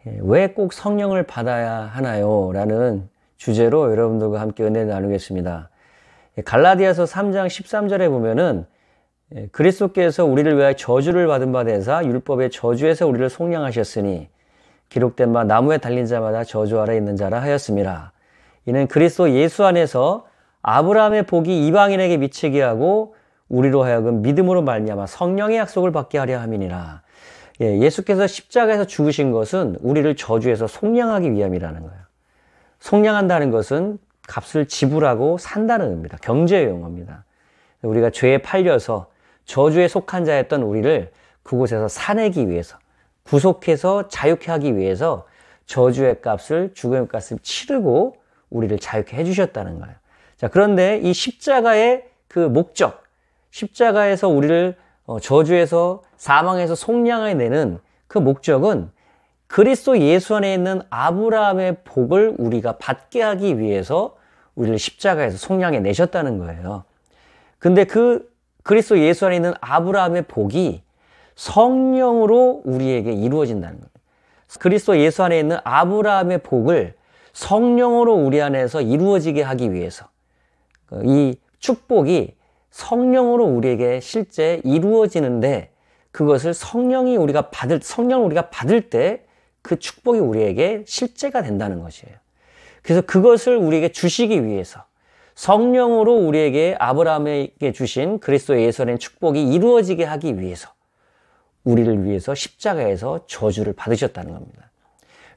왜 꼭 성령을 받아야 하나요? 라는 주제로 여러분들과 함께 은혜를 나누겠습니다. 갈라디아서 3장 13절에 보면은 그리스도께서 우리를 위하여 저주를 받은 바 되사 율법의 저주에서 우리를 속량하셨으니 기록된 바 나무에 달린 자마다 저주 아래 있는 자라 하였습니다. 이는 그리스도 예수 안에서 아브라함의 복이 이방인에게 미치게 하고 우리로 하여금 믿음으로 말미암아 성령의 약속을 받게 하려 함이니라. 예수께서 십자가에서 죽으신 것은 우리를 저주에서 속량하기 위함이라는 거예요. 속량한다는 것은 값을 지불하고 산다는 의미입니다. 경제의 용어입니다. 우리가 죄에 팔려서 저주에 속한 자였던 우리를 그곳에서 사내기 위해서, 구속해서 자유케 하기 위해서 저주의 값을, 죽음의 값을 치르고 우리를 자유케 해주셨다는 거예요. 자, 그런데 이 십자가의 그 목적, 십자가에서 우리를 저주에서 사망에서 속량해내는 그 목적은 그리스도 예수 안에 있는 아브라함의 복을 우리가 받게 하기 위해서 우리를 십자가에서 속량해 내셨다는 거예요. 근데 그 그리스도 예수 안에 있는 아브라함의 복이 성령으로 우리에게 이루어진다는 거예요. 그리스도 예수 안에 있는 아브라함의 복을 성령으로 우리 안에서 이루어지게 하기 위해서 이 축복이 성령으로 우리에게 실제 이루어지는데 그것을 성령을 우리가 받을 때 그 축복이 우리에게 실제가 된다는 것이에요. 그래서 그것을 우리에게 주시기 위해서 성령으로 우리에게 아브라함에게 주신 그리스도 예수 안에 축복이 이루어지게 하기 위해서 우리를 위해서 십자가에서 저주를 받으셨다는 겁니다.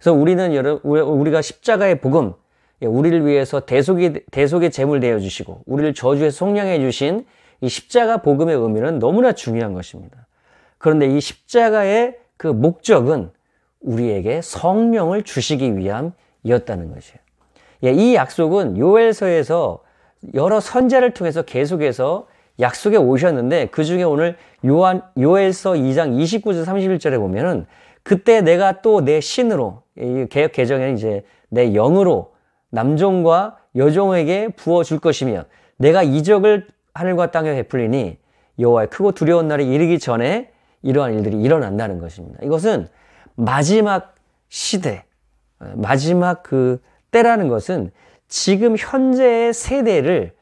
그래서 우리가 십자가의 복음, 우리를 위해서 대속의 제물 되어 주시고 우리를 저주에서 속량해 주신 이 십자가 복음의 의미는 너무나 중요한 것입니다. 그런데 이 십자가의 그 목적은 우리에게 성령을 주시기 위함이었다는 것이에요. 이 약속은 요엘서에서 여러 선지자를 통해서 계속해서 약속에 오셨는데 그 중에 오늘 요엘서 2장 29절 31절에 보면은 그때 내가 또 내 신으로, 개역 개정에는 이제 내 영으로 남종과 여종에게 부어줄 것이며 내가 이적을 하늘과 땅에 베풀리니 여호와의 크고 두려운 날이 이르기 전에 이러한 일들이 일어난다는 것입니다. 이것은 마지막 시대, 마지막 그 때라는 것은 지금 현재의 세대를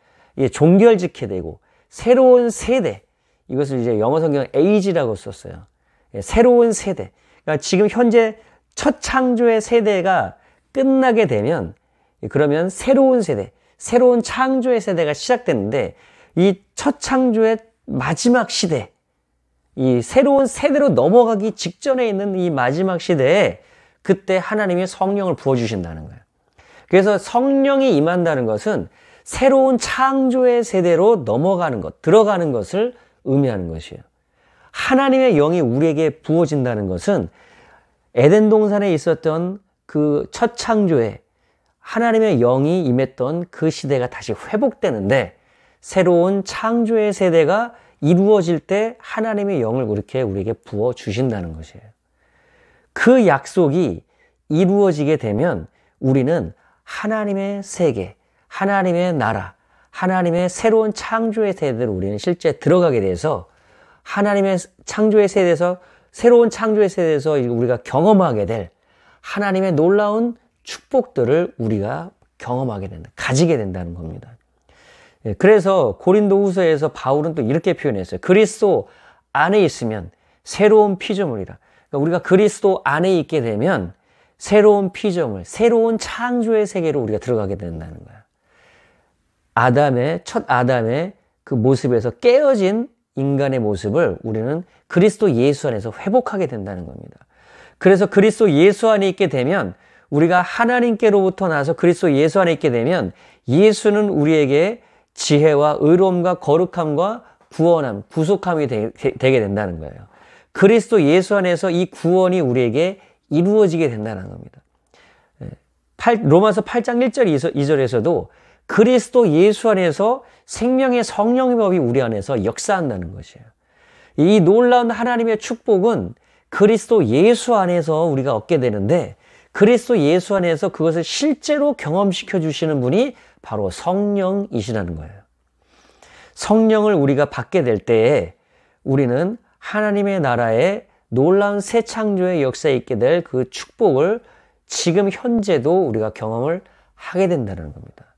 종결짓게 되고 새로운 세대, 이것을 이제 영어 성경 age라고 썼어요. 새로운 세대. 그러니까 지금 현재 첫 창조의 세대가 끝나게 되면 그러면 새로운 세대, 새로운 창조의 세대가 시작됐는데 이 첫 창조의 마지막 시대, 이 새로운 세대로 넘어가기 직전에 있는 이 마지막 시대에 그때 하나님이 성령을 부어주신다는 거예요. 그래서 성령이 임한다는 것은 새로운 창조의 세대로 넘어가는 것, 들어가는 것을 의미하는 것이에요. 하나님의 영이 우리에게 부어진다는 것은 에덴 동산에 있었던 그 첫 창조에 하나님의 영이 임했던 그 시대가 다시 회복되는데 새로운 창조의 세대가 이루어질 때 하나님의 영을 그렇게 우리에게 부어주신다는 것이에요. 그 약속이 이루어지게 되면 우리는 하나님의 세계, 하나님의 나라, 하나님의 새로운 창조의 세대로 우리는 실제 들어가게 돼서 하나님의 창조의 세대에서 새로운 창조의 세대에서 우리가 경험하게 될 하나님의 놀라운 축복들을 우리가 경험하게 된다, 가지게 된다는 겁니다. 그래서 고린도 후서에서 바울은 또 이렇게 표현했어요. 그리스도 안에 있으면 새로운 피조물이라. 그러니까 우리가 그리스도 안에 있게 되면 새로운 피조물, 새로운 창조의 세계로 우리가 들어가게 된다는 거야. 첫 아담의 그 모습에서 깨어진 인간의 모습을 우리는 그리스도 예수 안에서 회복하게 된다는 겁니다. 그래서 그리스도 예수 안에 있게 되면 우리가 하나님께로부터 나서 그리스도 예수 안에 있게 되면 예수는 우리에게 지혜와 의로움과 거룩함과 구원함, 구속함이 되게 된다는 거예요. 그리스도 예수 안에서 이 구원이 우리에게 이루어지게 된다는 겁니다. 로마서 8장 1절 2절에서도 그리스도 예수 안에서 생명의 성령의 법이 우리 안에서 역사한다는 것이에요. 이 놀라운 하나님의 축복은 그리스도 예수 안에서 우리가 얻게 되는데 그리스도 예수 안에서 그것을 실제로 경험시켜 주시는 분이 바로 성령이시라는 거예요. 성령을 우리가 받게 될 때에 우리는 하나님의 나라의 놀라운 새 창조의 역사에 있게 될 그 축복을 지금 현재도 우리가 경험을 하게 된다는 겁니다.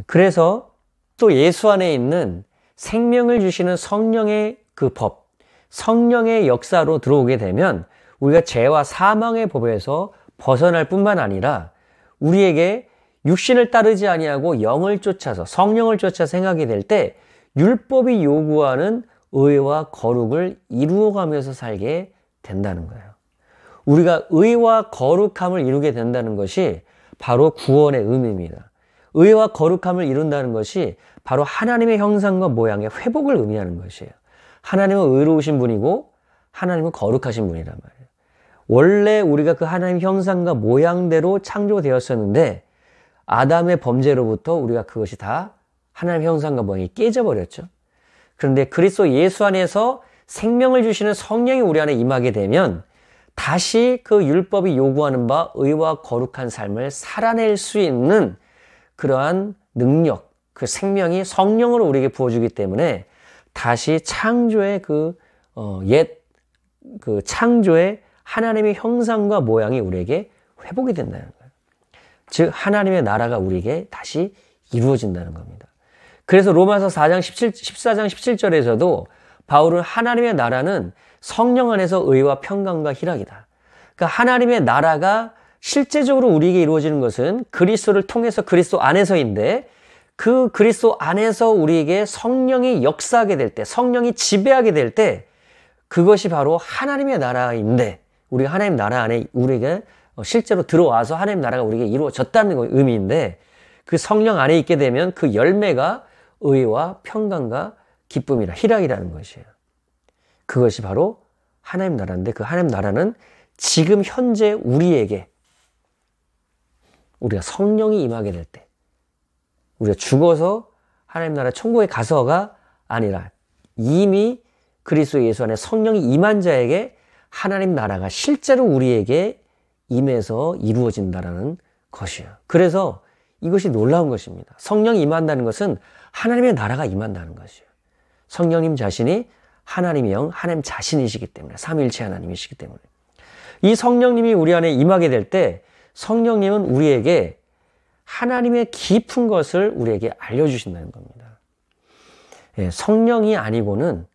그래서 또 예수 안에 있는 생명을 주시는 성령의 그 법, 성령의 역사로 들어오게 되면 우리가 죄와 사망의 법에서 벗어날 뿐만 아니라 우리에게 육신을 따르지 아니하고 영을 쫓아서 성령을 쫓아 생각이 될 때 율법이 요구하는 의와 거룩을 이루어가면서 살게 된다는 거예요. 우리가 의와 거룩함을 이루게 된다는 것이 바로 구원의 의미입니다. 의와 거룩함을 이룬다는 것이 바로 하나님의 형상과 모양의 회복을 의미하는 것이에요. 하나님은 의로우신 분이고 하나님은 거룩하신 분이란 말이에요. 원래 우리가 그 하나님 형상과 모양대로 창조되었었는데 아담의 범죄로부터 우리가 그것이 다 하나님 형상과 모양이 깨져버렸죠. 그런데 그리스도 예수 안에서 생명을 주시는 성령이 우리 안에 임하게 되면 다시 그 율법이 요구하는 바 의와 거룩한 삶을 살아낼 수 있는 그러한 능력, 그 생명이 성령으로 우리에게 부어주기 때문에 다시 창조의 그 창조의 하나님의 형상과 모양이 우리에게 회복이 된다는 거예요. 즉 하나님의 나라가 우리에게 다시 이루어진다는 겁니다. 그래서 로마서 14장 17절에서도 바울은 하나님의 나라는 성령 안에서 의와 평강과 희락이다. 그러니까 하나님의 나라가 실제적으로 우리에게 이루어지는 것은 그리스도를 통해서 그리스도 안에서인데 그 그리스도 안에서 우리에게 성령이 역사하게 될 때, 성령이 지배하게 될 때 그것이 바로 하나님의 나라인데 우리가 하나님 나라 안에 우리에게 실제로 들어와서 하나님 나라가 우리에게 이루어졌다는 의미인데 그 성령 안에 있게 되면 그 열매가 의와 평강과 기쁨이라 희락이라는 것이에요. 그것이 바로 하나님 나라인데 그 하나님 나라는 지금 현재 우리에게 우리가 성령이 임하게 될 때 우리가 죽어서 하나님 나라 천국에 가서가 아니라 이미 그리스도 예수 안에 성령이 임한 자에게 하나님 나라가 실제로 우리에게 임해서 이루어진다라는 것이에요. 그래서 이것이 놀라운 것입니다. 성령이 임한다는 것은 하나님의 나라가 임한다는 것이에요. 성령님 자신이 하나님의 영, 하나님 자신이시기 때문에 삼위일체 하나님이시기 때문에 이 성령님이 우리 안에 임하게 될 때 성령님은 우리에게 하나님의 깊은 것을 우리에게 알려주신다는 겁니다. 성령이 아니고는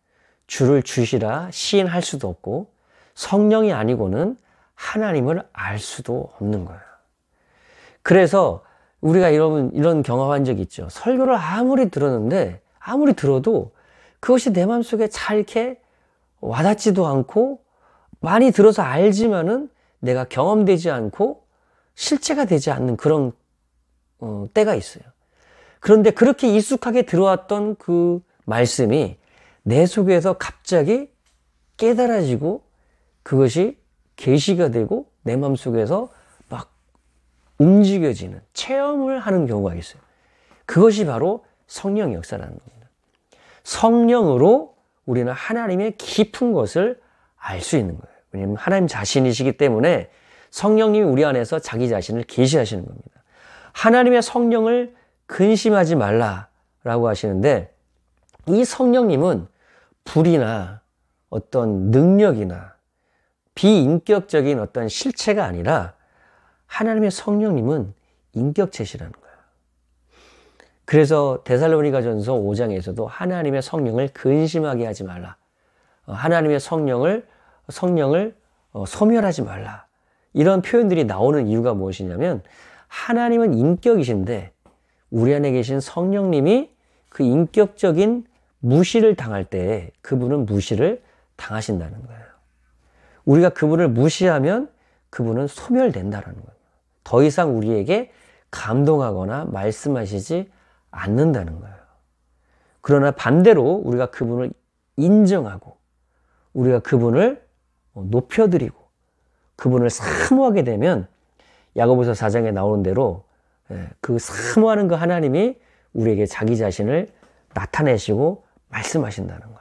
주를 주시라 시인할 수도 없고 성령이 아니고는 하나님을 알 수도 없는 거예요. 그래서 우리가 이런 경험한 적이 있죠. 설교를 아무리 들어도 그것이 내 마음속에 잘 이렇게 와닿지도 않고 많이 들어서 알지만은 내가 경험되지 않고 실제가 되지 않는 그런 때가 있어요. 그런데 그렇게 익숙하게 들어왔던 그 말씀이 내 속에서 갑자기 깨달아지고 그것이 계시가 되고 내 마음속에서 막 움직여지는 체험을 하는 경우가 있어요. 그것이 바로 성령의 역사라는 겁니다. 성령으로 우리는 하나님의 깊은 것을 알 수 있는 거예요. 왜냐하면 하나님 자신이시기 때문에 성령님이 우리 안에서 자기 자신을 계시하시는 겁니다. 하나님의 성령을 근심하지 말라라고 하시는데 이 성령님은 불이나 어떤 능력이나 비인격적인 어떤 실체가 아니라 하나님의 성령님은 인격체시라는 거예요. 그래서 데살로니가전서 5장에서도 하나님의 성령을 근심하게 하지 말라. 하나님의 성령을 소멸하지 말라. 이런 표현들이 나오는 이유가 무엇이냐면 하나님은 인격이신데 우리 안에 계신 성령님이 그 인격적인 무시를 당할 때 그분은 무시를 당하신다는 거예요. 우리가 그분을 무시하면 그분은 소멸된다는 거예요. 더 이상 우리에게 감동하거나 말씀하시지 않는다는 거예요. 그러나 반대로 우리가 그분을 인정하고 우리가 그분을 높여드리고 그분을 사모하게 되면 야고보서 4장에 나오는 대로 그 사모하는 그 하나님이 우리에게 자기 자신을 나타내시고 말씀하신다는 거예요.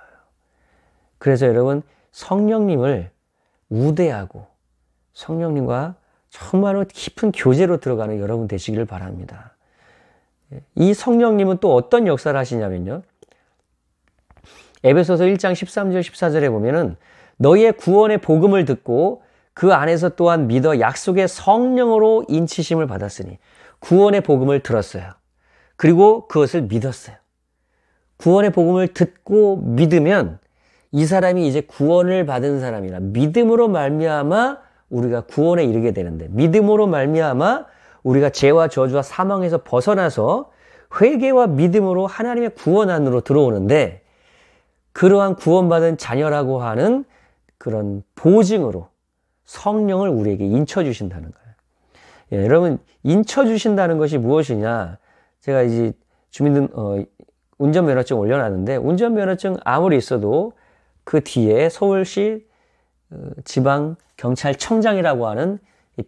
그래서 여러분 성령님을 우대하고 성령님과 정말로 깊은 교제로 들어가는 여러분 되시기를 바랍니다. 이 성령님은 또 어떤 역사를 하시냐면요. 에베소서 1장 13절 14절에 보면은 너희의 구원의 복음을 듣고 그 안에서 또한 믿어 약속의 성령으로 인치심을 받았으니 구원의 복음을 들었어요. 그리고 그것을 믿었어요. 구원의 복음을 듣고 믿으면 이 사람이 이제 구원을 받은 사람이라 믿음으로 말미암아 우리가 구원에 이르게 되는데 믿음으로 말미암아 우리가 죄와 저주와 사망에서 벗어나서 회개와 믿음으로 하나님의 구원 안으로 들어오는데 그러한 구원받은 자녀라고 하는 그런 보증으로 성령을 우리에게 인쳐주신다는 거예요. 예, 여러분 인쳐주신다는 것이 무엇이냐? 제가 이제 운전면허증 올려놨는데 운전면허증 아무리 있어도 그 뒤에 서울시 지방경찰청장이라고 하는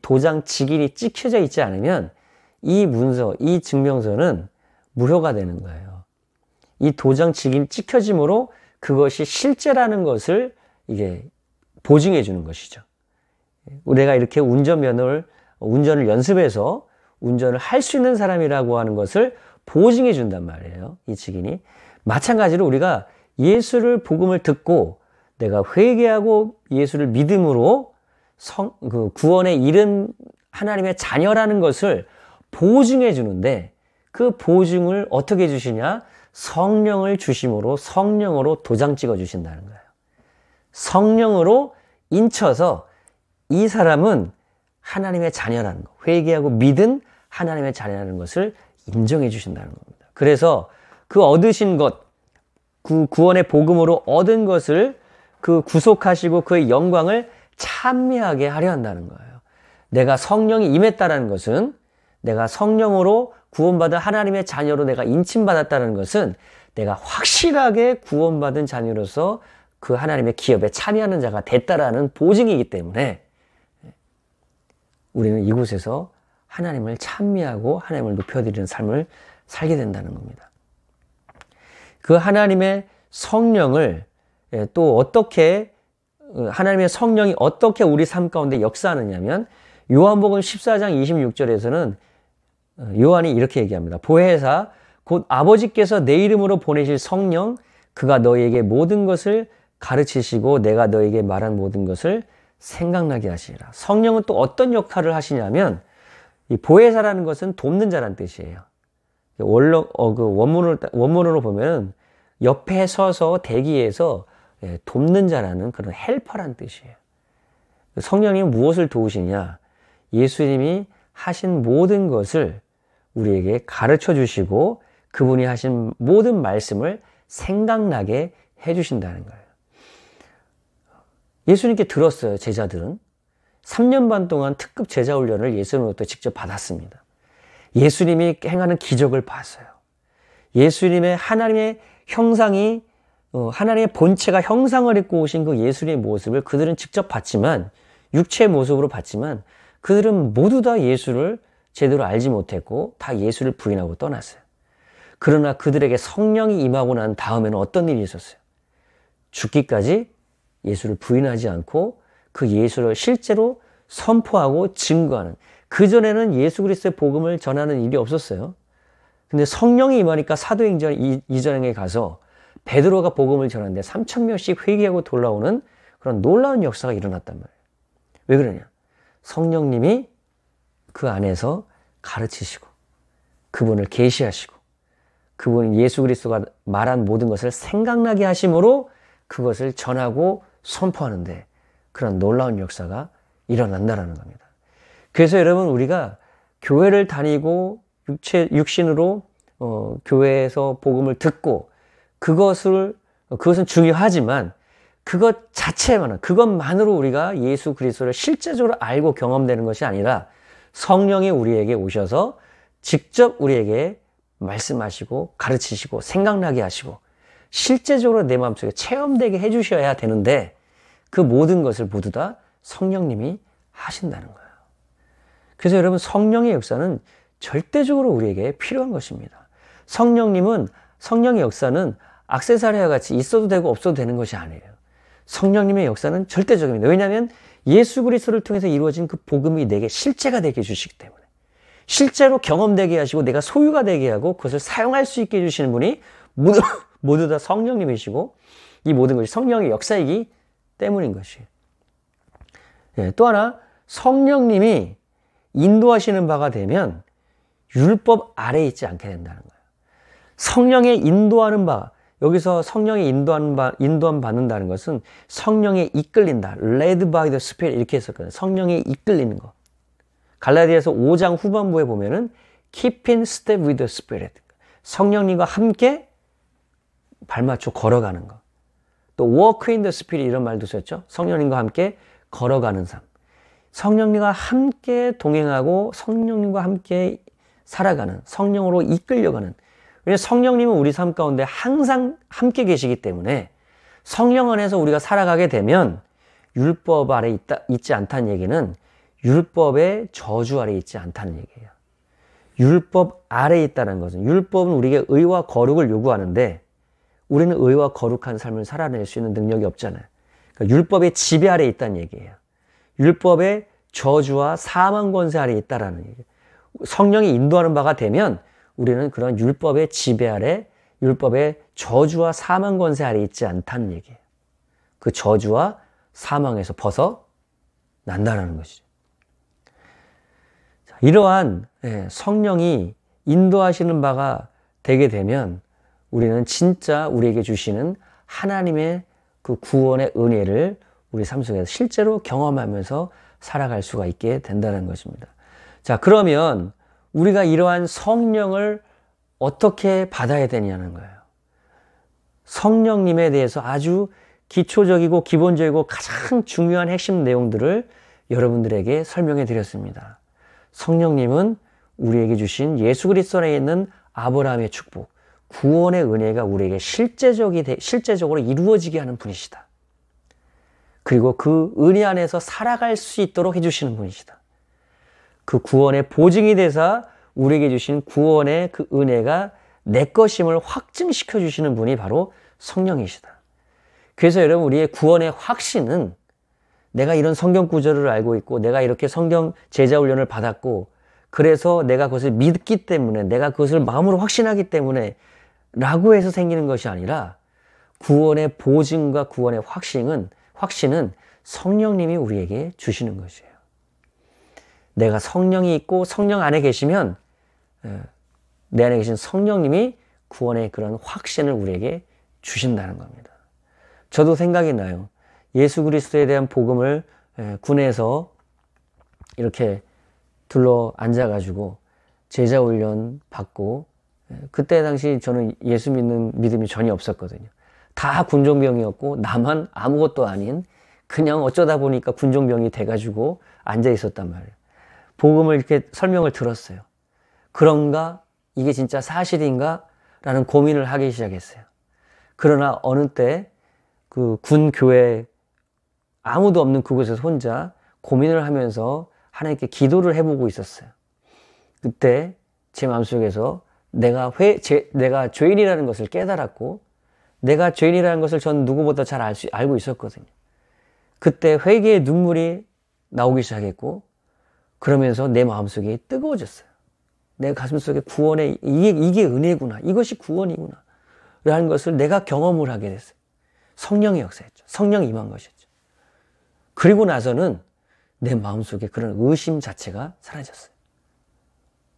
도장 직인이 찍혀져 있지 않으면 이 문서, 이 증명서는 무효가 되는 거예요. 이 도장 직인이 찍혀짐으로 그것이 실제라는 것을 이게 보증해 주는 것이죠. 우리가 이렇게 운전을 연습해서 운전을 할 수 있는 사람이라고 하는 것을 보증해 준단 말이에요. 이 직인이. 마찬가지로 우리가 예수를 복음을 듣고 내가 회개하고 예수를 믿음으로 구원에 이른 하나님의 자녀라는 것을 보증해 주는데 그 보증을 어떻게 주시냐? 성령을 주심으로 성령으로 도장 찍어 주신다는 거예요. 성령으로 인쳐서 이 사람은 하나님의 자녀라는 것, 회개하고 믿은 하나님의 자녀라는 것을 인정해 주신다는 겁니다. 그래서 그 얻으신 것, 그 구원의 복음으로 얻은 것을 그 구속하시고 그의 영광을 찬미하게 하려 한다는 거예요. 내가 성령이 임했다는 것은 내가 성령으로 구원받은 하나님의 자녀로 내가 인침받았다는 것은 내가 확실하게 구원받은 자녀로서 그 하나님의 기업에 참여하는 자가 됐다라는 보증이기 때문에 우리는 이곳에서 하나님을 찬미하고 하나님을 높여드리는 삶을 살게 된다는 겁니다. 그 하나님의 성령을 또 어떻게 하나님의 성령이 어떻게 우리 삶 가운데 역사하느냐면 요한복음 14장 26절에서는 요한이 이렇게 얘기합니다. 보혜사 곧 아버지께서 내 이름으로 보내실 성령 그가 너희에게 모든 것을 가르치시고 내가 너희에게 말한 모든 것을 생각나게 하시리라. 성령은 또 어떤 역할을 하시냐면 이 보혜사라는 것은 돕는 자란 뜻이에요. 원문으로 보면 옆에 서서 대기해서 돕는 자라는 그런 헬퍼란 뜻이에요. 성령님은 무엇을 도우시냐? 예수님이 하신 모든 것을 우리에게 가르쳐 주시고 그분이 하신 모든 말씀을 생각나게 해 주신다는 거예요. 예수님께 들었어요, 제자들은. 3년 반 동안 특급 제자 훈련을 예수님으로부터 직접 받았습니다. 예수님이 행하는 기적을 봤어요. 예수님의 하나님의 형상이 하나님의 본체가 형상을 입고 오신 그 예수님의 모습을 그들은 직접 봤지만 육체의 모습으로 봤지만 그들은 모두 다 예수를 제대로 알지 못했고 다 예수를 부인하고 떠났어요. 그러나 그들에게 성령이 임하고 난 다음에는 어떤 일이 있었어요? 죽기까지 예수를 부인하지 않고 그 예수를 실제로 선포하고 증거하는, 그전에는 예수 그리스도의 복음을 전하는 일이 없었어요. 근데 성령이 임하니까 사도행전 2장에 가서 베드로가 복음을 전하는데 3,000명씩 회개하고 돌아오는 그런 놀라운 역사가 일어났단 말이에요. 왜 그러냐? 성령님이 그 안에서 가르치시고 그분을 계시하시고 그분 예수 그리스도가 말한 모든 것을 생각나게 하심으로 그것을 전하고 선포하는데 그런 놀라운 역사가 일어난다라는 겁니다. 그래서 여러분 우리가 교회를 다니고 육신으로 교회에서 복음을 듣고 그것은 중요하지만 그것만으로 우리가 예수 그리스도를 실제적으로 알고 경험되는 것이 아니라 성령이 우리에게 오셔서 직접 우리에게 말씀하시고 가르치시고 생각나게 하시고 실제적으로 내 마음속에 체험되게 해주셔야 되는데 그 모든 것을 모두 다 성령님이 하신다는 거예요. 그래서 여러분 성령의 역사는 절대적으로 우리에게 필요한 것입니다. 성령의 역사는 액세서리와 같이 있어도 되고 없어도 되는 것이 아니에요. 성령님의 역사는 절대적입니다. 왜냐하면 예수 그리스도를 통해서 이루어진 그 복음이 내게 실제가 되게 해주시기 때문에 실제로 경험되게 하시고 내가 소유가 되게 하고 그것을 사용할 수 있게 해주시는 분이 모두 다 성령님이시고 이 모든 것이 성령의 역사이기 때문인 것이에요. 예, 또 하나 성령님이 인도하시는 바가 되면 율법 아래에 있지 않게 된다는 거예요. 성령의 인도하는 바, 여기서 성령의 인도함 받는다는 것은 성령에 이끌린다. led by the Spirit 이렇게 했었거든요. 성령에 이끌리는 것. 갈라디아서 5장 후반부에 보면은 keep in step with the Spirit. 성령님과 함께 발맞춰 걸어가는 것. 또 walk in the Spirit 이런 말도 썼죠. 성령님과 함께 걸어가는 삶. 성령님과 함께 동행하고 성령님과 함께 살아가는, 성령으로 이끌려가는. 왜냐하면 성령님은 우리 삶 가운데 항상 함께 계시기 때문에 성령 안에서 우리가 살아가게 되면 율법 아래 있지 않다는 얘기는 율법의 저주 아래 있지 않다는 얘기예요. 율법 아래 있다는 것은, 율법은 우리에게 의와 거룩을 요구하는데 우리는 의와 거룩한 삶을 살아낼 수 있는 능력이 없잖아요. 그러니까 율법의 지배 아래 있다는 얘기예요. 율법의 저주와 사망 권세 아래 있다라는 얘기예요. 성령이 인도하는 바가 되면 우리는 그런 율법의 지배 아래, 율법의 저주와 사망 권세 아래 있지 않다는 얘기예요. 그 저주와 사망에서 벗어난다는 것이죠. 이러한 성령이 인도하시는 바가 되게 되면 우리는 진짜 우리에게 주시는 하나님의 그 구원의 은혜를 우리 삶 속에서 실제로 경험하면서 살아갈 수가 있게 된다는 것입니다. 자, 그러면 우리가 이러한 성령을 어떻게 받아야 되냐는 거예요. 성령님에 대해서 아주 기초적이고 기본적이고 가장 중요한 핵심 내용들을 여러분들에게 설명해 드렸습니다. 성령님은 우리에게 주신 예수 그리스도 안에 있는 아브라함의 축복, 구원의 은혜가 우리에게 실제적으로 이루어지게 하는 분이시다. 그리고 그 은혜 안에서 살아갈 수 있도록 해주시는 분이시다. 그 구원의 보증이 되사 우리에게 주신 구원의 그 은혜가 내 것임을 확증시켜 주시는 분이 바로 성령이시다. 그래서 여러분, 우리의 구원의 확신은 내가 이런 성경 구절을 알고 있고 내가 이렇게 성경 제자 훈련을 받았고 그래서 내가 그것을 믿기 때문에, 내가 그것을 마음으로 확신하기 때문에 라고 해서 생기는 것이 아니라 구원의 보증과 구원의 확신은 성령님이 우리에게 주시는 것이에요. 내가 성령이 있고 성령 안에 계시면 내 안에 계신 성령님이 구원의 그런 확신을 우리에게 주신다는 겁니다. 저도 생각이 나요. 예수 그리스도에 대한 복음을 군에서 이렇게 둘러 앉아가지고 제자 훈련 받고, 그때 당시 저는 예수 믿는 믿음이 전혀 없었거든요. 다 군종병이었고 나만 아무것도 아닌 그냥 어쩌다 보니까 군종병이 돼가지고 앉아 있었단 말이에요. 복음을 이렇게 설명을 들었어요. 그런가? 이게 진짜 사실인가? 라는 고민을 하기 시작했어요. 그러나 어느 때 그 군 교회 아무도 없는 그곳에서 혼자 고민을 하면서 하나님께 기도를 해보고 있었어요. 그때 제 마음속에서 내가 죄인이라는 것을 깨달았고, 내가 죄인이라는 것을 전 누구보다 잘 알고 있었거든요. 그때 회개의 눈물이 나오기 시작했고, 그러면서 내 마음속이 뜨거워졌어요. 내 가슴속에 구원의 이게 은혜구나, 이것이 구원이구나 라는 것을 내가 경험을 하게 됐어요. 성령의 역사였죠. 성령이 임한 것이었죠. 그리고 나서는 내 마음속에 그런 의심 자체가 사라졌어요.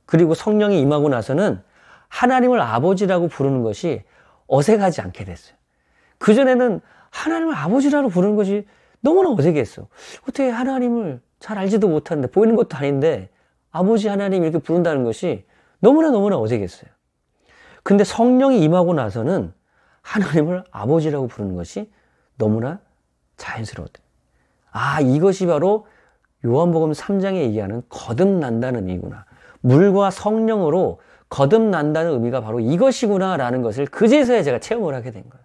그리고 성령이 임하고 나서는 하나님을 아버지라고 부르는 것이 어색하지 않게 됐어요. 그전에는 하나님을 아버지라고 부르는 것이 너무나 어색했어. 어떻게 하나님을 잘 알지도 못하는데, 보이는 것도 아닌데 아버지 하나님 이렇게 부른다는 것이 너무나 어색했어요. 근데 성령이 임하고 나서는 하나님을 아버지라고 부르는 것이 너무나 자연스러웠대요. 아, 이것이 바로 요한복음 3장에 얘기하는 거듭난다는 의미구나. 물과 성령으로 거듭난다는 의미가 바로 이것이구나 라는 것을 그제서야 제가 체험을 하게 된 거예요.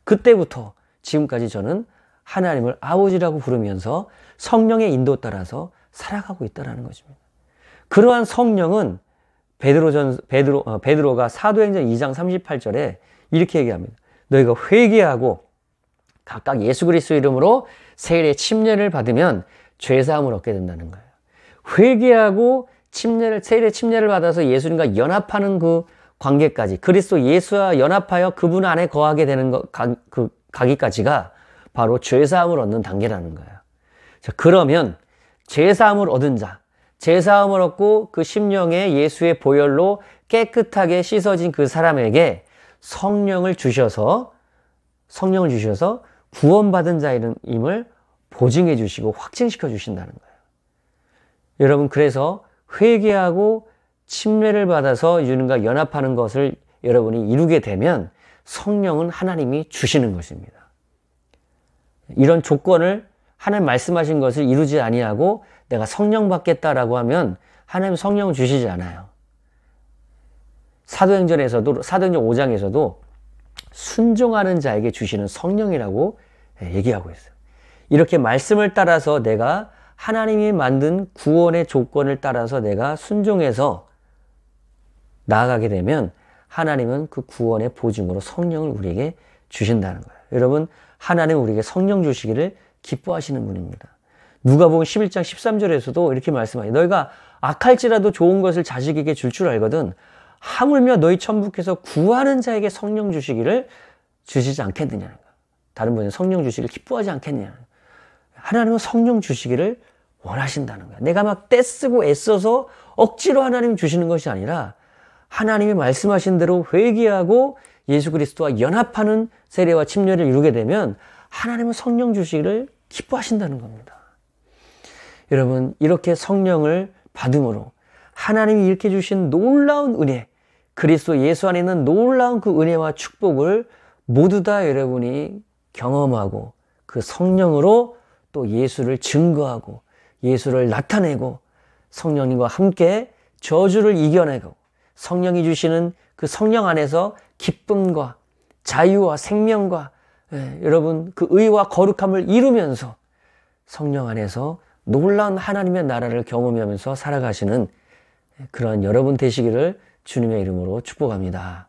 그때부터 지금까지 저는 하나님을 아버지라고 부르면서 성령의 인도 따라서 살아가고 있다는 것입니다. 그러한 성령은 베드로가 사도행전 2장 38절에 이렇게 얘기합니다. 너희가 회개하고 각각 예수 그리스도 이름으로 세일의 침례를 받으면 죄사함을 얻게 된다는 거예요. 회개하고 세일의 침례를 받아서 예수님과 연합하는 그 관계까지, 그리스도 예수와 연합하여 그분 안에 거하게 되는 가기까지가 바로 죄사함을 얻는 단계라는 거예요. 자, 그러면 죄사함을 얻은 자, 죄사함을 얻고 그 심령에 예수의 보혈로 깨끗하게 씻어진 그 사람에게 성령을 주셔서 구원받은 자임을 보증해 주시고 확증시켜 주신다는 거예요. 여러분, 그래서 회개하고 침례를 받아서 유능과 연합하는 것을 여러분이 이루게 되면 성령은 하나님이 주시는 것입니다. 이런 조건을 하나님 말씀하신 것을 이루지 아니하고 내가 성령 받겠다라고 하면 하나님 성령을 주시지 않아요. 사도행전 5장에서도 순종하는 자에게 주시는 성령이라고 얘기하고 있어요. 이렇게 말씀을 따라서 내가 하나님이 만든 구원의 조건을 따라서 내가 순종해서 나아가게 되면 하나님은 그 구원의 보증으로 성령을 우리에게 주신다는 거예요. 여러분, 하나님은 우리에게 성령 주시기를 기뻐하시는 분입니다. 누가복음 11장 13절에서도 이렇게 말씀하세요. 너희가 악할지라도 좋은 것을 자식에게 줄 알거든 하물며 너희 천부께서 구하는 자에게 성령 주시기를 주시지 않겠느냐는 거예요. 다른 분은 성령 주시기를 기뻐하지 않겠느냐는 거예요. 하나님은 성령 주시기를 원하신다는 거예요. 내가 막 떼쓰고 애써서 억지로 하나님 주시는 것이 아니라 하나님이 말씀하신 대로 회개하고 예수 그리스도와 연합하는 세례와 침례를 이루게 되면 하나님은 성령 주시기를 기뻐하신다는 겁니다. 여러분, 이렇게 성령을 받음으로 하나님이 이렇게 주신 놀라운 은혜, 그리스도 예수 안에 있는 놀라운 그 은혜와 축복을 모두 다 여러분이 경험하고 그 성령으로 또 예수를 증거하고 예수를 나타내고 성령님과 함께 저주를 이겨내고 성령이 주시는 그 성령 안에서 기쁨과 자유와 생명과 여러분 그 의와 거룩함을 이루면서 성령 안에서 놀라운 하나님의 나라를 경험하면서 살아가시는 그런 여러분 되시기를 주님의 이름으로 축복합니다.